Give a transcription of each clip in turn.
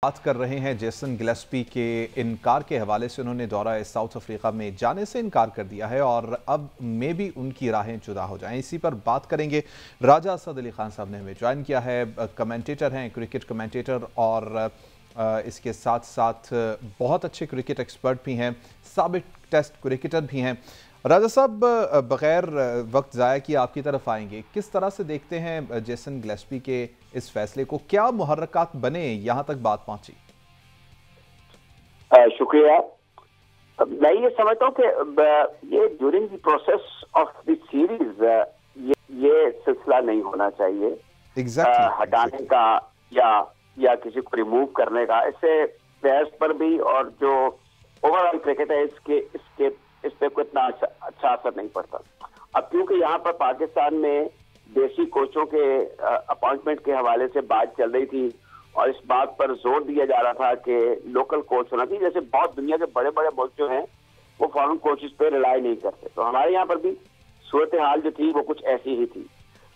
बात कर रहे हैं जेसन गिलेस्पी के इनकार के हवाले से। उन्होंने दौरा साउथ अफ्रीका में जाने से इनकार कर दिया है और अब मे भी उनकी राहें जुदा हो जाएं। इसी पर बात करेंगे। राजा असद अली खान साहब ने हमें ज्वाइन किया है। कमेंटेटर हैं, क्रिकेट कमेंटेटर और इसके साथ साथ बहुत अच्छे क्रिकेट एक्सपर्ट भी हैं, साबिक टेस्ट क्रिकेटर भी हैं। राजा साहब, बगैर वक्त ज़ाया किए आपकी तरफ आएंगे। किस तरह से देखते हैं जेसन गिलेस्पी के इस फैसले को? क्या मुहर्रकात बने, यहाँ तक बात पहुंची? शुक्रिया। मैं ये समझता हूँ कि ये during the process of the series ये सिलसिला नहीं होना चाहिए। हटाने का या किसी को रिमूव करने का। इससे प्लेयर्स पर भी और जो ओवरऑल क्रिकेट है इस पे कोई इतना अच्छा असर नहीं पड़ता। अब क्योंकि यहाँ पर पाकिस्तान में देसी कोचों के अपॉइंटमेंट के हवाले से बात चल रही थी और इस बात पर जोर दिया जा रहा था कि लोकल कोच होना चाहिए। जैसे बहुत दुनिया के बड़े बड़े मुल्क जो हैं वो फॉरेन कोचेस पे रिलाई नहीं करते, तो हमारे यहाँ पर भी सूरत हाल जो थी वो कुछ ऐसी ही थी।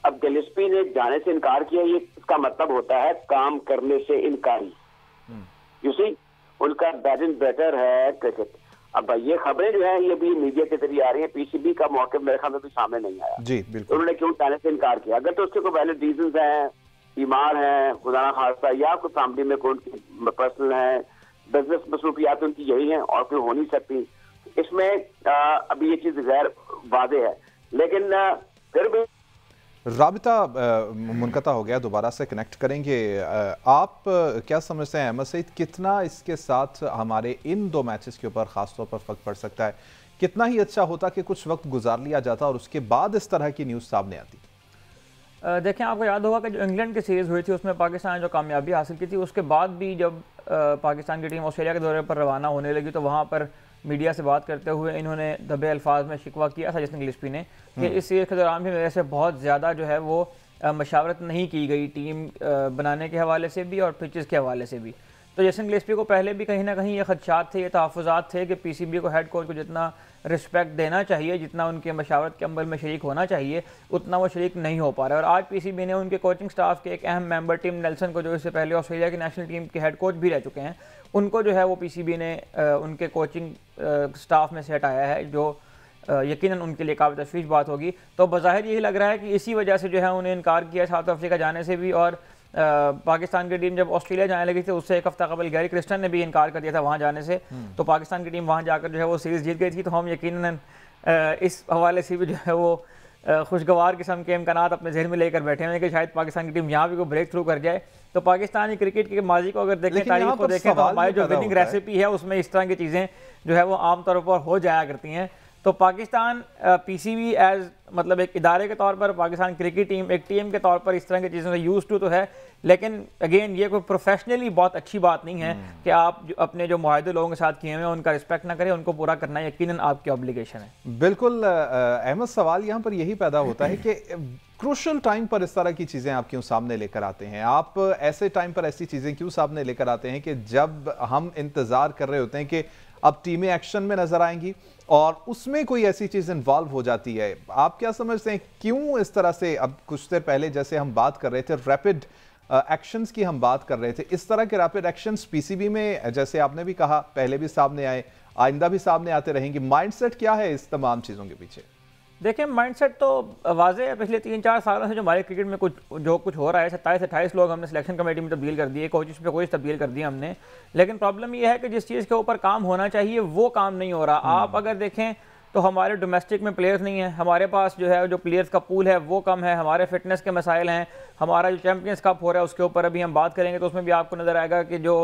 अब गिलेस्पी ने जाने से इनकार किया, ये इसका मतलब होता है काम करने से इनकारी। यू सी, उनका बैड एंड बेटर है क्रिकेट। अब ये खबरें जो हैं ये भी मीडिया के जरिए आ रही है। पीसीबी का मौक़िफ़ मेरे ख्याल में भी सामने नहीं आया। जी बिल्कुल। उन्होंने क्यों जाने से इनकार किया? अगर तो उसके कोई वैलिड रीजंस हैं, बीमार हैं, खुदा ना खास्ता, या कोई फैमिली में कोई उनकी पर्सनल है, बिजनेस मसरूफियात उनकी यही हैं और कोई हो नहीं सकती, इसमें अभी ये चीज़ गैर वाज़ेह है। लेकिन फिर भी राबिता मुनक़ता हो गया, दोबारा से कनेक्ट करेंगे। आप क्या समझते हैं अहमद सईद, कितना इसके साथ हमारे इन दो मैचेस के ऊपर ख़ास तौर पर फ़र्क पड़ सकता है? कितना ही अच्छा होता कि कुछ वक्त गुजार लिया जाता और उसके बाद इस तरह की न्यूज़ सामने आती? देखें, आपको याद होगा कि जो इंग्लैंड की सीरीज़ हुई थी उसमें पाकिस्तान ने जो कामयाबी हासिल की थी, उसके बाद भी जब पाकिस्तान की टीम ऑस्ट्रेलिया के दौरे पर रवाना होने लगी तो वहाँ पर मीडिया से बात करते हुए इन्होंने दबे अल्फाज में शिकवा किया था जेसन गिलेस्पी ने कि इस सीरीज़ के दौरान भी मेरे से बहुत ज़्यादा जो है वो मशावरत नहीं की गई, टीम बनाने के हवाले से भी और पिचेस के हवाले से भी। तो जेसन गिलेस्पी को पहले भी कहीं ना कहीं ये खदशात थे, ये तहफ़्फ़ुज़ात थे कि पीसीबी को हेड कोच को जितना रिस्पेक्ट देना चाहिए, जितना उनके मशावरत के अमल में शरीक होना चाहिए, उतना वो शरीक नहीं हो पा रहा है। और आज पीसीबी ने उनके कोचिंग स्टाफ के एक अहम मेंबर टिम नेल्सन को, जो इससे पहले ऑस्ट्रेलिया की नेशनल टीम के हेड कोच भी रह चुके हैं, उनको जो है वो पीसीबी ने उनके कोचिंग स्टाफ में से हटाया है, जो यकीनन उनके लिए काबिल तशवीश बात होगी। तो बज़ाहिर यही लग रहा है कि इसी वजह से जो है उन्हें इनकार किया साउथ अफ्रीका जाने से भी। और पाकिस्तान की टीम जब ऑस्ट्रेलिया जाने लगी थी उससे एक हफ्ता कबल गैरी क्रिस्टन ने भी इनकार कर दिया था वहाँ जाने से। तो पाकिस्तान की टीम वहाँ जाकर जो है वो सीरीज़ जीत गई थी। तो हम यकीनन इस हवाले से भी जो है वो खुशगवार किस्म के इम्कानात अपने जहन में लेकर बैठे हैं कि शायद पाकिस्तान की टीम यहाँ भी कोई ब्रेक थ्रू कर जाए। तो पाकिस्तानी क्रिकेट के माजी को अगर देखें, तारीख को देखें, तो हमारी जो विनिंग रेसिपी है उसमें इस तरह की चीज़ें जो है वो आमतौर पर हो जाया करती हैं। तो पाकिस्तान पीसीबी एज मतलब एक इदारे के तौर पर, पाकिस्तान क्रिकेट टीम एक टीम के तौर पर इस तरह की चीज़ों से यूज टू तो है, लेकिन अगेन ये कोई प्रोफेशनली बहुत अच्छी बात नहीं है कि आप अपने जो मुआहदे लोगों के साथ किए हुए हैं उनका रिस्पेक्ट ना करें, उनको पूरा करना यकीनन आपकी ऑब्लिगेशन है। बिल्कुल अहमद, सवाल यहाँ पर यही पैदा होता है कि क्रूशल टाइम पर इस तरह की चीज़ें आप क्यों सामने लेकर आते हैं? आप ऐसे टाइम पर ऐसी चीज़ें क्यों सामने लेकर आते हैं कि जब हम इंतज़ार कर रहे होते हैं कि अब टीमें एक्शन में नजर आएंगी और उसमें कोई ऐसी चीज इन्वॉल्व हो जाती है? आप क्या समझते हैं क्यों इस तरह से? अब कुछ देर पहले जैसे हम बात कर रहे थे रैपिड एक्शंस की, हम बात कर रहे थे, इस तरह के रैपिड एक्शंस पीसीबी में, जैसे आपने भी कहा, पहले भी सामने आए, आइंदा भी सामने आते रहेंगे। माइंडसेट क्या है इस तमाम चीजों के पीछे? देखिए, माइंडसेट तो वाज़ेह है। पिछले 3-4 सालों से जो हमारे क्रिकेट में कुछ हो रहा है, 27-28 लोग हमने सिलेक्शन कमेटी में तब्दील कर दिए, कोचेस पे कोच तब्दील कर दिया हमने। लेकिन प्रॉब्लम ये है कि जिस चीज़ के ऊपर काम होना चाहिए वो काम नहीं हो रहा। आप अगर देखें तो हमारे डोमेस्टिक में प्लेयर्स नहीं है, हमारे पास जो है जो प्लेयर्स का पूल है वो कम है, हमारे फिटनेस के मसाइल हैं, हमारा जो चैम्पियंस कप हो रहा है उसके ऊपर अभी हम बात करेंगे तो उसमें भी आपको नज़र आएगा कि जो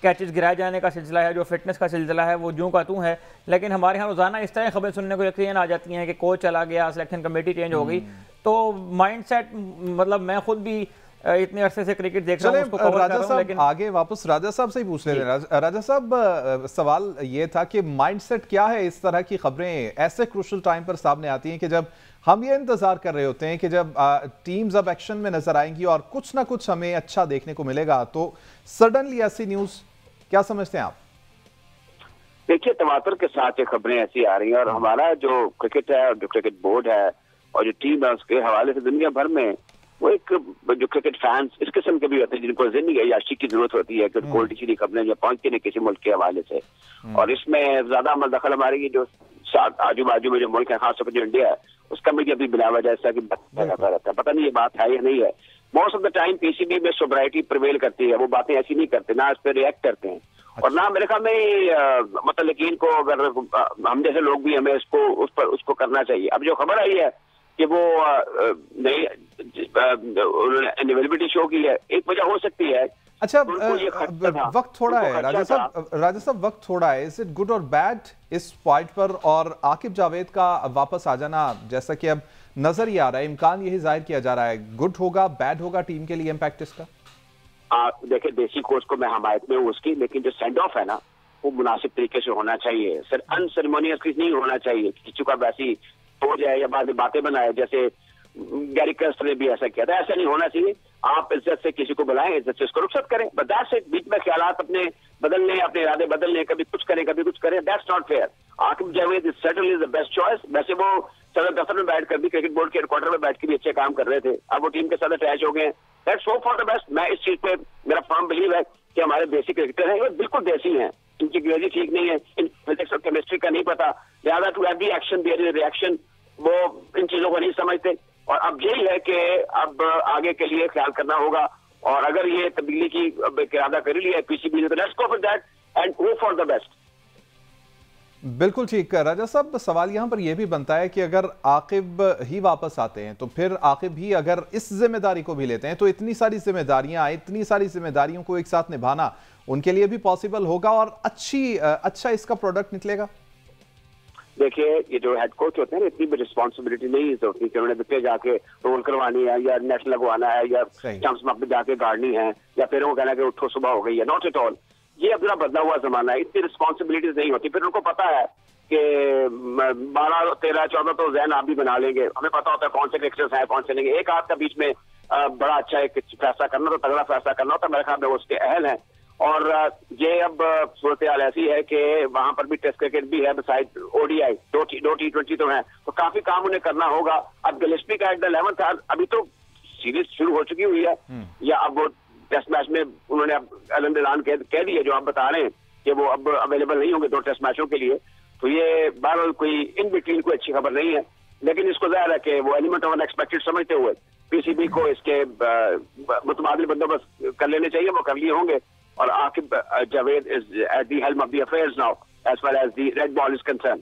कैचेस गिराए जाने का सिलसिला है, जो फिटनेस का सिलसिला है, वो यूं का तूं है। लेकिन हमारे यहाँ रोज़ाना इस तरह खबरें सुनने को यकीन आ जाती हैं कि कोच चला गया, सिलेक्शन कमेटी चेंज हो गई। तो माइंडसेट मतलब मैं खुद भी इतने अरसे से क्रिकेट देख रहा हूं, उसको कवर कर रहा हूं, लेकिन आगे वापस राजा साहब से ही पूछ लेते हैं। राजा साहब, सवाल ये था कि माइंडसेट क्या है? इस तरह की खबरें ऐसे क्रूशल टाइम पर सामने आती हैं कि जब हम ये इंतजार कर रहे होते हैं कि जब टीम्स अब एक्शन में नजर आएंगी और कुछ ना कुछ हमें अच्छा देखने को मिलेगा, तो सडनली ऐसी न्यूज, क्या समझते हैं आप? देखिए, टमाटर के साथ ये खबरें ऐसी आ रही हैं और हमारा जो क्रिकेट है और जो क्रिकेट बोर्ड है और जो टीम है उसके हवाले से दुनिया भर में वो एक जो क्रिकेट फैंस इस किस्म के भी होते हैं जिनको जिंदगी याशी की जरूरत होती है कि गोल्ड की खबरें जो पहुंचती नहीं किसी मुल्क के हवाले से, और इसमें ज्यादा अमल दखल हमारी जो आजू बाजू में जो मुल्क है, खासतौर पर जो इंडिया है, उसका मीडिया भी बिना वजह ऐसा की रहता है। पता नहीं ये बात है या नहीं है। Most of the time PCB में सोबराइटी प्रिवेल करती है, वो बातें ऐसी नहीं करते, ना इस पर रिएक्ट करते हैं। और ना मेरे ख्याल में मतलब यकीन को अगर हम जैसे लोग भी हमें उसको करना चाहिए। अब जो खबर आई है कि वो नई अवेलेबिलिटी शो की है, एक वजह हो सकती है। अच्छा, वक्त थोड़ा है राजा साहब, वक्त थोड़ा है। इज इट गुड और बैड इस पॉइंट पर? और आकिब जावेद का वापस आ जाना, जैसा कि अब नजर ही आ रहा है, इम्कान यही जाहिर किया जा रहा है, गुड होगा बैड होगा टीम के लिए इम्पैक्ट इसका? देखिए, देसी कोच को मैं हमायत में हूँ उसकी, लेकिन जो सेंड ऑफ है ना वो मुनासिब तरीके से होना चाहिए। सर अनसेरेमोनियसली नहीं होना चाहिए, किसी का वैसी हो जाए या बाद में बातें बनाए, जैसे गैरी कर्स्ट ने भी ऐसा किया था। ऐसा नहीं होना चाहिए। आप इज्जत से किसी को बुलाएं, इज्जत से उसको रुखसत करें, बस दैट्स इट। बीच में ख्यालात अपने बदल लें, अपने इरादे बदल लें, कभी कुछ करें कभी कुछ करें, that's not fair. Aqib Javed is certainly the best choice. वैसे वो सदर दफ्तर में बैठकर भी, क्रिकेट बोर्ड के हेडक्वार्टर में बैठ के भी अच्छे काम कर रहे थे, अब वो टीम के साथ अटैच हो गए हैं। Let's hope for the best. मैं इस चीज पे मेरा फर्म बिलीव है कि हमारे देसी क्रिकेटर हैं, वो बिल्कुल देसी हैं, इनकी अंग्रेजी ठीक नहीं है, इन फिजिक्स और केमिस्ट्री का नहीं पता, लिहाजा to every action there is reaction, वो इन चीजों को नहीं समझते। और अब यही है कि अब आगे के लिए ख्याल करना होगा, और अगर ये तब्दीली की इरादा कर लिया है पीसीबी ने, तो let's go for that and hope for the best. बिल्कुल ठीक है राजा साहब। सवाल यहां पर यह भी बनता है कि अगर आकिब ही वापस आते हैं तो फिर आकिब ही अगर इस जिम्मेदारी को भी लेते हैं तो इतनी सारी जिम्मेदारियों को एक साथ निभाना उनके लिए भी पॉसिबल होगा और अच्छा इसका प्रोडक्ट निकलेगा। देखिए, ये जो हेड कोच होते हैं, इतनी भी रिस्पॉन्सिबिलिटी नहीं होती कि उन्होंने बिल्कुल जाके रोल करवानी है या नेट लगवाना है या स्टंप्स में जाके गाड़नी है या फिर वो कहना कि उठो सुबह हो गई है। Not at all. ये अपना बदला हुआ जमाना है, इतनी रिस्पॉन्सिबिलिटीज नहीं होती। फिर उनको पता है कि 12, 13, 14 तो जहन आप भी बना लेंगे। हमें पता होता है कौन से क्रिकेटर्स हैं, कौन से नहीं। एक हाथ का बीच में बड़ा अच्छा एक फैसला करना, तो तगड़ा फैसला करना होता है। मेरे ख्याल में उसके अहल हैं। और ये अब सूरत हाल ऐसी है कि वहां पर भी टेस्ट क्रिकेट भी है, बसाइड ओडीआई, दो T20 तो है, तो काफी काम उन्हें करना होगा। अब गिलेस्पी का एट द 11th आवर, अभी तो सीरीज शुरू हो चुकी हुई है, या अब वो टेस्ट मैच में उन्होंने अब ऐलान कह दिया जो आप बता रहे हैं कि वो अब अवेलेबल नहीं होंगे 2 टेस्ट मैचों के लिए। तो ये बहरहाल कोई इन बिटवीन कोई अच्छी खबर नहीं है, लेकिन इसको जाहिर है कि वो एलिमेंट ऑफ अनएक्सपेक्टेड समझते हुए पीसीबी को इसके मुतबादिल बंदोबस्त कर लेने चाहिए, वो कर लिए होंगे। और Aaqib Javed is at the helm of the affairs now as far as the red ball is concern.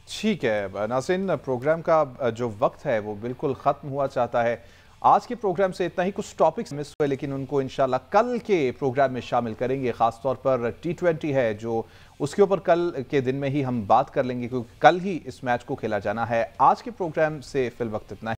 ठीक है नाज़रीन, प्रोग्राम का जो वक्त है वो बिल्कुल ख़त्म हुआ चाहता है। आज के प्रोग्राम से इतना ही। कुछ टॉपिक्स मिस हुए, लेकिन उनको इंशाल्लाह कल के प्रोग्राम में शामिल करेंगे। ख़ासतौर पर T20 है जो उसके ऊपर कल के दिन में ही हम बात कर लेंगे, क्योंकि कल ही इस मैच को खेला जाना है। आज के प्रोग्राम से फिल वक्त इतना ही।